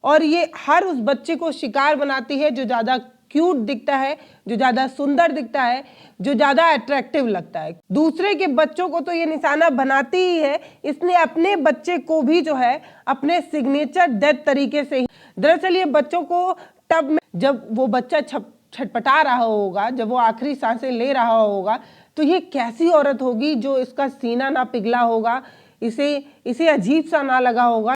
और ये हर उस बच्चे को शिकार बनाती है जो ज़्यादा क्यूट दिखता है, जो ज़्यादा सुंदर दिखता है, जो ज़्यादा अट्रैक्टिव लगता है। दूसरे के बच्चों को तो ये निशाना बनाती ही है, इसने अपने बच्चे को भी जो है अपने सिग्नेचर डेथ तरीके से ही। दरअसल ये बच्चों को टब में जब वो बच्चा छटपटा रहा होगा, जब वो आखिरी सांसें ले रहा होगा, तो ये कैसी औरत होगी जो इसका सीना ना पिघला होगा, इसे अजीब सा ना लगा होगा।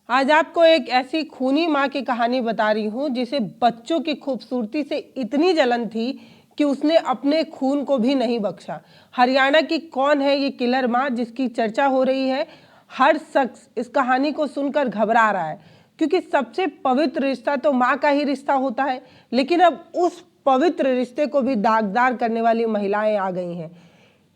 आज आपको एक ऐसी खूनी माँ की कहानी बता रही हूँ जिसे बच्चों की खूबसूरती से इतनी जलन थी कि उसने अपने खून को भी नहीं बख्शा। हरियाणा की कौन है ये किलर माँ जिसकी चर्चा हो रही है? हर शख्स इस कहानी को सुनकर घबरा रहा है, क्योंकि सबसे पवित्र रिश्ता तो माँ का ही रिश्ता होता है। लेकिन अब उस पवित्र रिश्ते को भी दागदार करने वाली महिलाएं आ गई हैं।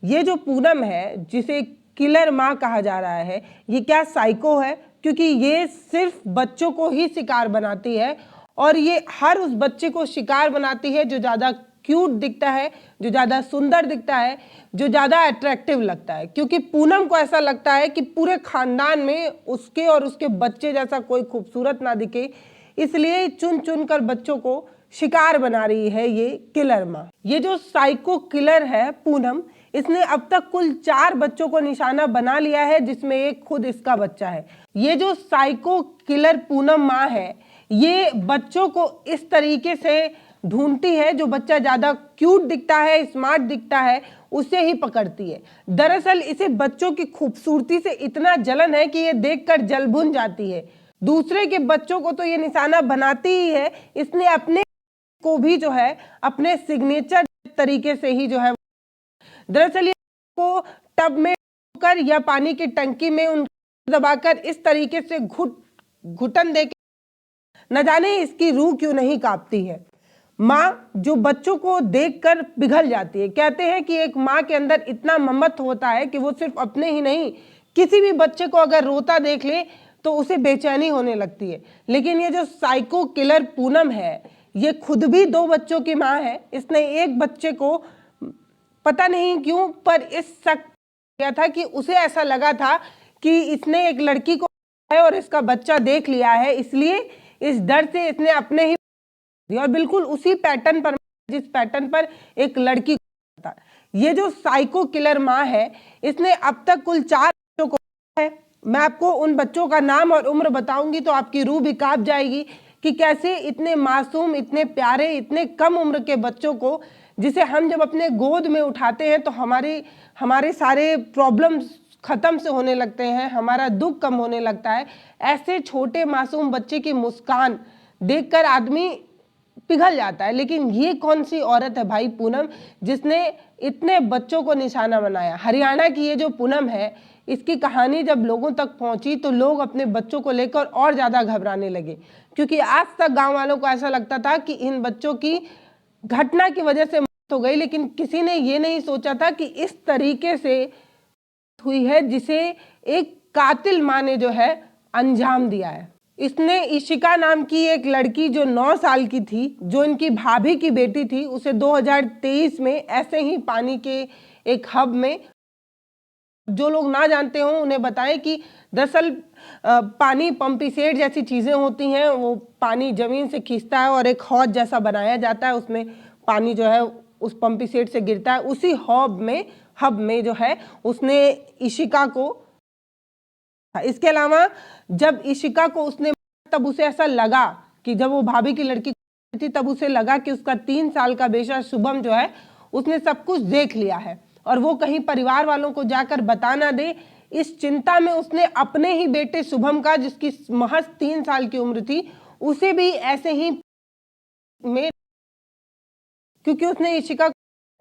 ये जो पूनम है, जिसे किलर माँ कहा जा रहा है, ये क्या साइको है? क्योंकि ये सिर्फ बच्चों को ही शिकार बनाती है, और ये हर उस बच्चे को शिकार बनाती है जो ज़्यादा क्यूट दिखता है, जो ज़्यादा सुंदर दिखता है, जो ज़्यादा अट्रैक्टिव लगता है। क्योंकि पूनम को ऐसा लगता है कि पूरे खानदान में उसके और उसके बच्चे जैसा कोई खूबसूरत ना दिखे, इसलिए चुन चुन कर बच्चों को शिकार बना रही है ये किलर माँ। ये जो साइको किलर है पूनम, इसने अब तक कुल 4 बच्चों को निशाना बना लिया है, जिसमें एक खुद इसका बच्चा है। ये जो साइको किलर पूनम माँ है, ये बच्चों को इस तरीके से ढूंढती है, जो बच्चा ज़्यादा क्यूट दिखता है, स्मार्ट दिखता है, उसे ही पकड़ती है। दरअसल इसे बच्चों की खूबसूरती से इतना जलन है कि ये देखकर जल भुन जाती है। दूसरे के बच्चों को तो ये निशाना बनाती ही है, इसने अपने को भी जो है अपने सिग्नेचर तरीके से ही जो है। दरअसल ये को टब में कर या पानी की टंकी में उन दबाकर इस तरीके से घुटन दे के न जाने इसकी रूह क्यों नहीं कांपती है। माँ जो बच्चों को देखकर पिघल जाती है। कहते हैं कि एक माँ के अंदर इतना ममत्व होता है कि वो सिर्फ अपने ही नहीं, किसी भी बच्चे को अगर रोता देख ले तो उसे बेचैनी होने लगती है। लेकिन ये जो साइको किलर पूनम है, ये खुद भी 2 बच्चों की माँ है। इसने एक बच्चे को पता नहीं क्यों पर इस शक किया था कि उसे ऐसा लगा था कि इसने एक लड़की को है और इसका बच्चा देख लिया है, इसलिए इस डर से इसने अपने ही और बिल्कुल उसी पैटर्न पर, जिस पैटर्न पर एक लड़की था। ये जो साइको किलर माँ है, इसने अब तक कुल 4 बच्चों को है। मैं आपको उन बच्चों का नाम और उम्र बताऊंगी तो आपकी रूह भी कांप जाएगी कि कैसे इतने मासूम, इतने प्यारे, इतने कम उम्र के बच्चों को, जिसे हम जब अपने गोद में उठाते हैं तो हमारे सारे प्रॉब्लम्स खत्म से होने लगते हैं, हमारा दुख कम होने लगता है। ऐसे छोटे मासूम बच्चे की मुस्कान देखकर आदमी पिघल जाता है। लेकिन ये कौन सी औरत है भाई पूनम, जिसने इतने बच्चों को निशाना बनाया? हरियाणा की ये जो पूनम है, इसकी कहानी जब लोगों तक पहुंची तो लोग अपने बच्चों को लेकर और ज़्यादा घबराने लगे, क्योंकि आज तक गांव वालों को ऐसा लगता था कि इन बच्चों की घटना की वजह से मौत हो गई। लेकिन किसी ने ये नहीं सोचा था कि इस तरीके से हुई है, जिसे एक कातिल माँ ने जो है अंजाम दिया है। इसने इशिका नाम की एक लड़की जो 9 साल की थी, जो इनकी भाभी की बेटी थी, उसे 2023 में ऐसे ही पानी के एक हब में, जो लोग ना जानते हों उन्हें बताएं कि दरअसल पानी पंपिसेट जैसी चीज़ें होती हैं, वो पानी ज़मीन से खींचता है और एक हौज जैसा बनाया जाता है, उसमें पानी जो है उस पंपिसेट से गिरता है। उसी हब में जो है उसने इशिका को, इसके अलावा जब इशिका को उसने, तब उसे ऐसा लगा कि जब वो भाभी की लड़की थी तब उसे लगा कि उसका 3 साल का बेटा शुभम जो है उसने सब कुछ देख लिया है और वो कहीं परिवार वालों को जाकर बता ना दे। इस चिंता में उसने अपने ही बेटे शुभम का, जिसकी महज 3 साल की उम्र थी, उसे भी ऐसे ही में, क्योंकि उसने इशिका,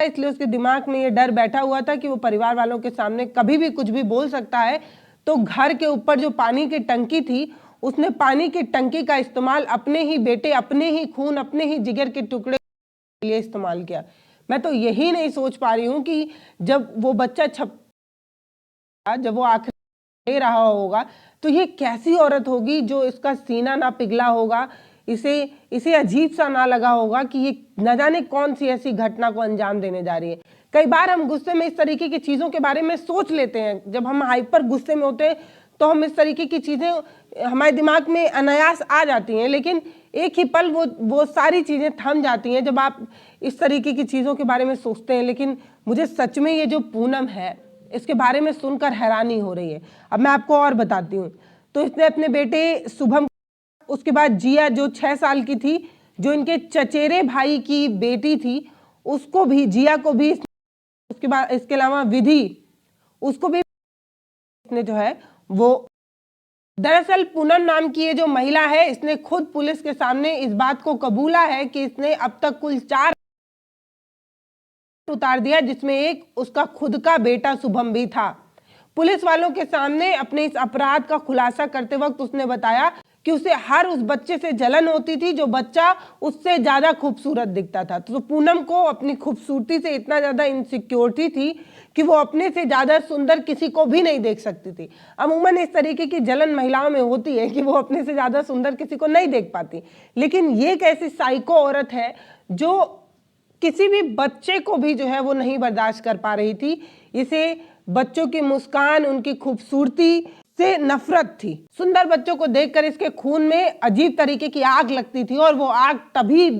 इसलिए उसके दिमाग में ये डर बैठा हुआ था कि वो परिवार वालों के सामने कभी भी कुछ भी बोल सकता है। तो घर के ऊपर जो पानी की टंकी थी, उसने पानी की टंकी का इस्तेमाल अपने ही बेटे, अपने ही खून, अपने ही जिगर के टुकड़े के लिए इस्तेमाल किया। मैं तो यही नहीं सोच पा रही हूँ कि जब वो बच्चा जब वो आखिर ले रहा होगा तो ये कैसी औरत होगी जो इसका सीना ना पिघला होगा, इसे इसे अजीब सा ना लगा होगा कि ये न जाने कौन सी ऐसी घटना को अंजाम देने जा रही है। कई बार हम गुस्से में इस तरीके की चीज़ों के बारे में सोच लेते हैं। जब हम हाइपर गुस्से में होते हैं तो हम इस तरीके की चीज़ें हमारे दिमाग में अनायास आ जाती हैं, लेकिन एक ही पल वो सारी चीज़ें थम जाती हैं जब आप इस तरीके की चीज़ों के बारे में सोचते हैं। लेकिन मुझे सच में ये जो पूनम है इसके बारे में सुनकर हैरानी हो रही है। अब मैं आपको और बताती हूँ। तो इसने अपने बेटे शुभम, उसके बाद जिया जो 6 साल की थी, जो इनके चचेरे भाई की बेटी थी, उसको भी, जिया को भी, उसके बाद इसके अलावा विधि, उसको भी इसने जो है वो, दरअसल पूनम नाम की ये जो महिला है इसने खुद पुलिस के सामने इस बात को कबूला है कि इसने अब तक कुल 4 उतार दिया, जिसमें एक उसका खुद का बेटा शुभम भी था। पुलिस वालों के सामने अपने इस अपराध का खुलासा करते वक्त उसने बताया कि उसे हर उस बच्चे से जलन होती थी जो बच्चा उससे ज्यादा खूबसूरत दिखता था। तो पूनम को अपनी खूबसूरती से इतना ज्यादा इनसिक्योरिटी थी कि वो अपने से ज्यादा सुंदर किसी को भी नहीं देख सकती थी। अमूमन इस तरीके की जलन महिलाओं में होती है कि वो अपने से ज्यादा सुंदर किसी को नहीं देख पाती, लेकिन ये एक ऐसी साइको औरत है जो किसी भी बच्चे को भी जो है वो नहीं बर्दाश्त कर पा रही थी। इसे बच्चों की मुस्कान, उनकी खूबसूरती से नफरत थी। सुंदर बच्चों को देखकर इसके खून में अजीब तरीके की आग लगती थी, और वो आग तभी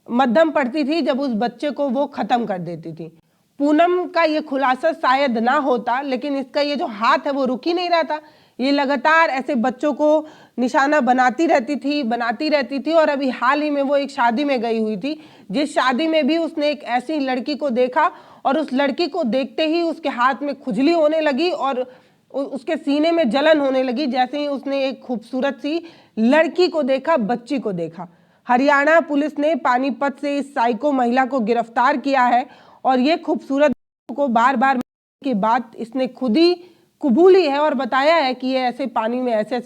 मध्यम पड़ती थी जब उस बच्चे को वो खत्म कर देती थी। पूनम का ये खुलासा शायद ना होता, लेकिन इसका ये जो हाथ है वो रुक ही नहीं रहा था। ये लगातार ऐसे बच्चों को निशाना बनाती रहती थी। और अभी हाल ही में वो एक शादी में गई हुई थी, जिस शादी में भी उसने एक ऐसी लड़की को देखा, और उस लड़की को देखते ही उसके हाथ में खुजली होने लगी और उसके सीने में जलन होने लगी, जैसे ही उसने एक खूबसूरत सी लड़की को देखा, बच्ची को देखा। हरियाणा पुलिस ने पानीपत से इस साइको महिला को गिरफ्तार किया है, और ये खूबसूरत को बार बार की बात इसने खुद ही कबूली है और बताया है कि ये ऐसे पानी में ऐसे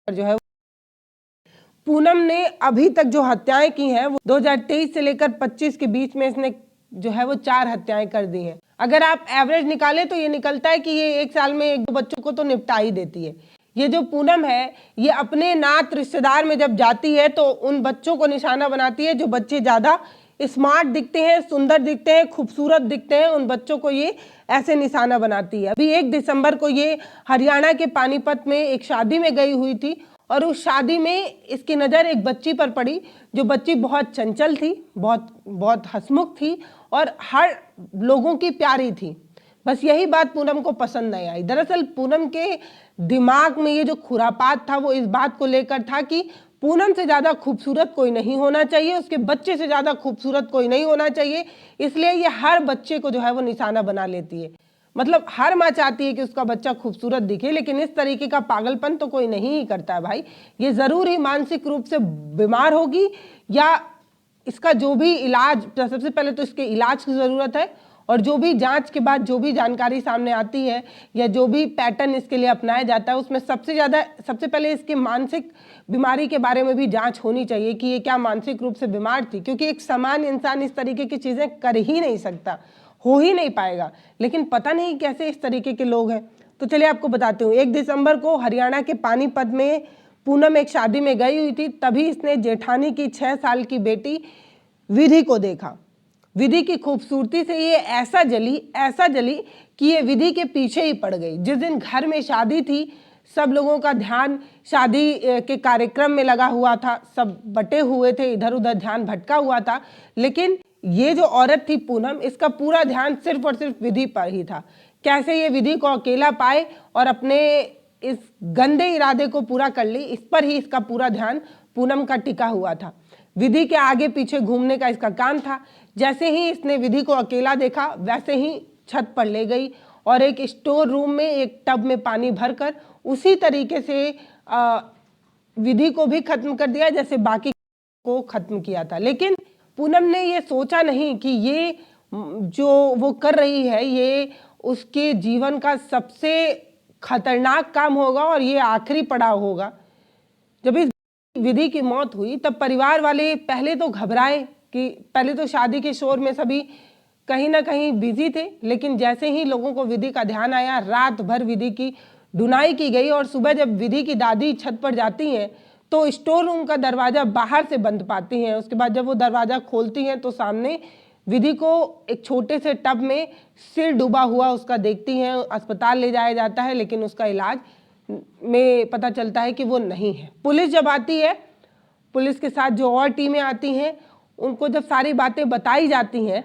जो है। पूनम ने अभी तक जो हत्याएं की हैं वो 2023 से लेकर 25 के बीच में इसने जो है वो 4 हत्याएं कर दी हैं। अगर आप एवरेज निकाले तो ये निकलता है कि ये एक साल में 1-2 बच्चों को तो निपटा ही देती है। ये जो पूनम है ये अपने नात रिश्तेदार में जब जाती है तो उन बच्चों को निशाना बनाती है जो बच्चे ज़्यादा स्मार्ट दिखते हैं, सुंदर दिखते हैं, खूबसूरत दिखते हैं, उन बच्चों को ये ऐसे निशाना बनाती है। अभी 1 दिसंबर को ये हरियाणा के पानीपत में एक शादी में गई हुई थी, और उस शादी में इसकी नज़र एक बच्ची पर पड़ी, जो बच्ची बहुत चंचल थी, बहुत हंसमुख थी और हर लोगों की प्यारी थी। बस यही बात पूनम को पसंद नहीं आई। दरअसल पूनम के दिमाग में ये जो खुरापात था वो इस बात को लेकर था कि पूनम से ज़्यादा खूबसूरत कोई नहीं होना चाहिए, उसके बच्चे से ज़्यादा खूबसूरत कोई नहीं होना चाहिए, इसलिए ये हर बच्चे को जो है वो निशाना बना लेती है। मतलब हर माँ चाहती है कि उसका बच्चा खूबसूरत दिखे, लेकिन इस तरीके का पागलपन तो कोई नहीं ही करता है भाई। ये ज़रूर ही मानसिक रूप से बीमार होगी, या इसका जो भी इलाज, सबसे पहले तो इसके इलाज की ज़रूरत है, और जो भी जांच के बाद जो भी जानकारी सामने आती है या जो भी पैटर्न इसके लिए अपनाया जाता है उसमें सबसे पहले इसके मानसिक बीमारी के बारे में भी जांच होनी चाहिए कि ये क्या मानसिक रूप से बीमार थी, क्योंकि एक सामान्य इंसान इस तरीके की चीज़ें कर ही नहीं सकता, हो ही नहीं पाएगा। लेकिन पता नहीं कैसे इस तरीके के लोग हैं। तो चलिए आपको बताती हूँ। 1 दिसंबर को हरियाणा के पानीपत में पूनम एक शादी में गई हुई थी, तभी इसने जेठानी की 6 साल की बेटी विधि को देखा। विधि की खूबसूरती से ये ऐसा जली कि ये विधि के पीछे ही पड़ गई। जिस दिन घर में शादी थी सब लोगों का ध्यान शादी के कार्यक्रम में लगा हुआ था, सब बटे हुए थे, इधर उधर ध्यान भटका हुआ था, लेकिन ये जो औरत थी पूनम, इसका पूरा ध्यान सिर्फ और सिर्फ विधि पर ही था। कैसे ये विधि को अकेला पाए और अपने इस गंदे इरादे को पूरा कर ली, इस पर ही इसका पूरा ध्यान पूनम का टिका हुआ था। विधि के आगे पीछे घूमने का इसका काम था। जैसे ही इसने विधि को अकेला देखा वैसे ही छत पर ले गई और एक स्टोर रूम में एक टब में पानी भरकर उसी तरीके से विधि को भी खत्म कर दिया जैसे बाकी को खत्म किया था। लेकिन पूनम ने ये सोचा नहीं कि ये जो वो कर रही है ये उसके जीवन का सबसे खतरनाक काम होगा और ये आखिरी पड़ाव होगा। जब इस विधि की मौत हुई तब परिवार वाले पहले तो घबराए कि पहले तो शादी के शोर में सभी कहीं ना कहीं बिजी थे, लेकिन जैसे ही लोगों को विधि का ध्यान आया रात भर विधि की धुनाई की गई और सुबह जब विधि की दादी छत पर जाती हैं तो स्टोर रूम का दरवाजा बाहर से बंद पाती हैं। उसके बाद जब वो दरवाजा खोलती हैं तो सामने विधि को एक छोटे से टब में सिर डूबा हुआ उसका देखती हैं। अस्पताल ले जाया जाता है, लेकिन उसका इलाज में पता चलता है कि वो नहीं है। पुलिस जब आती है, पुलिस के साथ जो और टीमें आती हैं, उनको जब सारी बातें बताई जाती हैं,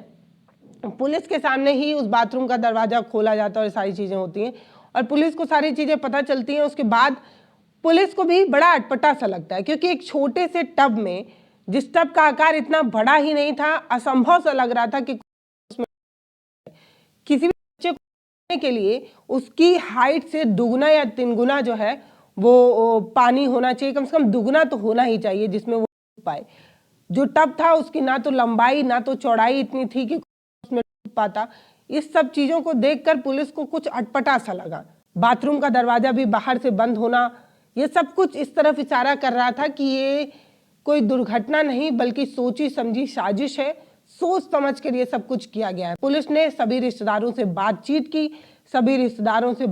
पुलिस के सामने ही उस बाथरूम का दरवाजा खोला जाता है और सारी चीज़ें होती हैं और पुलिस को सारी चीज़ें पता चलती हैं। उसके बाद पुलिस को भी बड़ा अटपटा सा लगता है, क्योंकि एक छोटे से टब में, जिस टब का आकार इतना बड़ा ही नहीं था, असंभव सा लग रहा था कि उसमें किसी भी बच्चे को रखने के लिए उसकी हाइट से दुगुना या तीन गुना जो है वो पानी होना चाहिए, कम से कम दुगुना तो होना ही चाहिए जिसमें वो पाए। जो टब था उसकी ना तो लंबाई ना तो चौड़ाई इतनी थी कि उसमें डूब पाता। इस सब चीज़ों को देखकर पुलिस को कुछ अटपटा सा लगा। बाथरूम का दरवाजा भी बाहर से बंद होना, ये सब कुछ इस तरफ इशारा कर रहा था कि ये कोई दुर्घटना नहीं बल्कि सोची समझी साजिश है। सोच समझ कर ये सब कुछ किया गया है। पुलिस ने सभी रिश्तेदारों से बातचीत की, सभी रिश्तेदारों से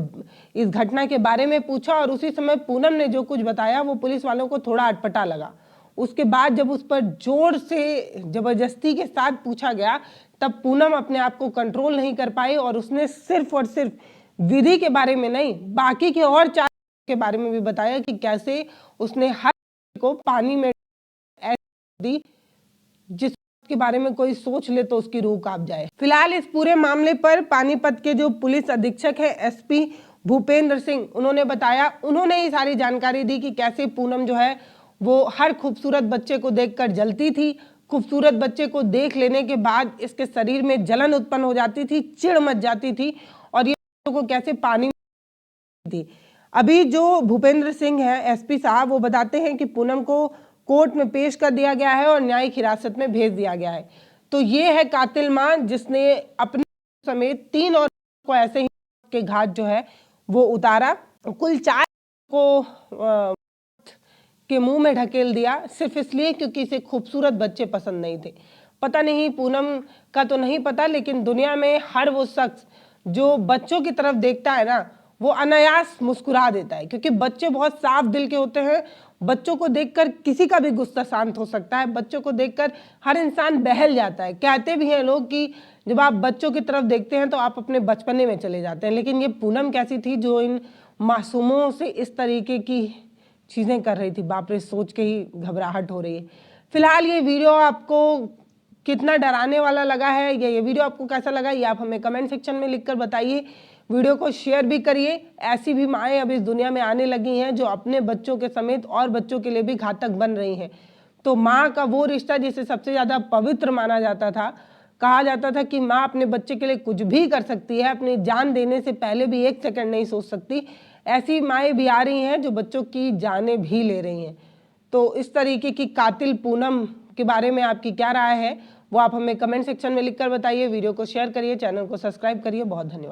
इस घटना के बारे में पूछा और उसी समय पूनम ने जो कुछ बताया वो पुलिस वालों को थोड़ा अटपटा लगा। उसके बाद जब उस पर जोर से जबरदस्ती के साथ पूछा गया, तब पूनम अपने आप को कंट्रोल नहीं कर पाई और उसने सिर्फ और सिर्फ विधि के बारे में नहीं, बाकी के और चार के बारे में भी बताया कि कैसे उसने हर को पानी में दी, जिस के बारे में कोई सोच ले तो उसकी रूह कांप जाए। फिलहाल इस पूरे मामले पर पानीपत के जो पुलिस अधीक्षक है एसपी भूपेंद्र सिंह, उन्होंने बताया, उन्होंने ही सारी जानकारी दी कि कैसे पूनम जो है वो हर खूबसूरत बच्चे को देखकर जलती थी। खूबसूरत बच्चे को देख लेने के बाद इसके शरीर में जलन उत्पन्न हो जाती थी, चिढ़ मच जाती थी और ये को कैसे पानी में थी। अभी जो भूपेंद्र सिंह है एसपी साहब, वो बताते हैं कि पूनम को कोर्ट में पेश कर दिया गया है और न्यायिक हिरासत में भेज दिया गया है। तो ये है कातिल मां जिसने अपने समेत 3 और को ऐसे ही के घाट जो है वो उतारा। कुल 4 को के मुंह में ढकेल दिया, सिर्फ इसलिए क्योंकि इसे खूबसूरत बच्चे पसंद नहीं थे। पता नहीं पूनम का तो नहीं पता, लेकिन दुनिया में हर वो शख्स जो बच्चों की तरफ देखता है ना, वो अनायास मुस्कुरा देता है, क्योंकि बच्चे बहुत साफ दिल के होते हैं। बच्चों को देखकर किसी का भी गुस्सा शांत हो सकता है। बच्चों को देखकर हर इंसान बहल जाता है। कहते भी हैं लोग कि जब आप बच्चों की तरफ देखते हैं तो आप अपने बचपने में चले जाते हैं। लेकिन ये पूनम कैसी थी जो इन मासूमों से इस तरीके की चीज़ें कर रही थी। बाप रे, सोच के ही घबराहट हो रही है। फिलहाल ये वीडियो आपको कितना डराने वाला लगा है, या ये वीडियो आपको कैसा लगा, ये आप हमें कमेंट सेक्शन में लिखकर बताइए। वीडियो को शेयर भी करिए। ऐसी भी माएँ अब इस दुनिया में आने लगी हैं जो अपने बच्चों के समेत और बच्चों के लिए भी घातक बन रही हैं। तो माँ का वो रिश्ता जिसे सबसे ज़्यादा पवित्र माना जाता था, कहा जाता था कि माँ अपने बच्चे के लिए कुछ भी कर सकती है, अपनी जान देने से पहले भी 1 सेकंड नहीं सोच सकती। ऐसी माएँ भी आ रही हैं जो बच्चों की जानें भी ले रही हैं। तो इस तरीके की कातिल पूनम के बारे में आपकी क्या राय है, वो आप हमें कमेंट सेक्शन में लिखकर बताइए। वीडियो को शेयर करिए, चैनल को सब्सक्राइब करिए। बहुत धन्यवाद।